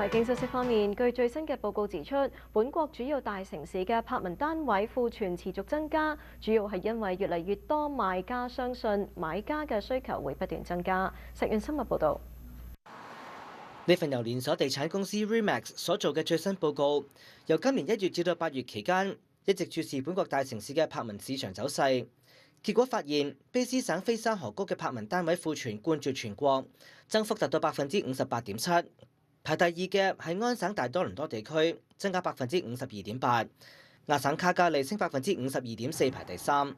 財經消息方面，據最新嘅報告指出，本國主要大城市嘅柏文單位庫存持續增加，主要係因為越嚟越多賣家相信買家嘅需求會不斷增加。石遠新聞報導。呢份由連鎖地產公司 Remax 所做嘅最新報告，由今年1月至到8月期間，一直注視本國大城市嘅柏文市場走勢。結果發現，卑詩省菲沙河谷嘅柏文單位庫存冠絕全國，增幅達到58.7%。排第二嘅係安省大多倫多地區，增加52.8%；亞省卡加利升52.4%，排第三。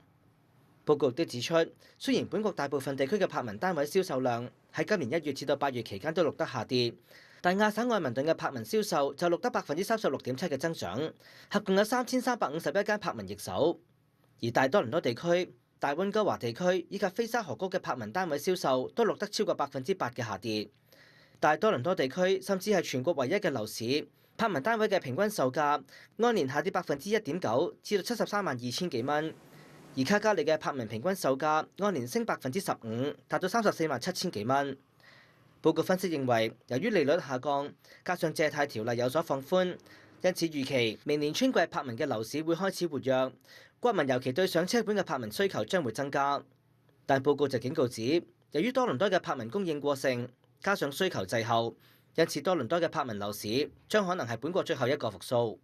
報告亦都指出，雖然本國大部分地區嘅柏文單位銷售量喺今年1月至到8月期間都錄得下跌，但亞省愛民頓嘅柏文銷售就錄得36.7%嘅增長，合共有3351間柏文易手。而大多倫多地區、大溫哥華地區以及菲沙河谷嘅柏文單位銷售都錄得超過8%嘅下跌。大多倫多地區甚至係全國唯一嘅樓市，柏文單位嘅平均售價按年下跌1.9%，至到732000幾蚊。而卡加利嘅柏文平均售價按年升15%，達到347000幾蚊。報告分析認為，由於利率下降，加上借貸條例有所放寬，因此預期明年春季柏文嘅樓市會開始活躍，國民尤其對上車本嘅柏文需求將會增加。但報告就警告指，由於多倫多嘅柏文供應過剩，加上需求滯後，因此多倫多嘅柏文樓市將可能係本國最後一個復甦。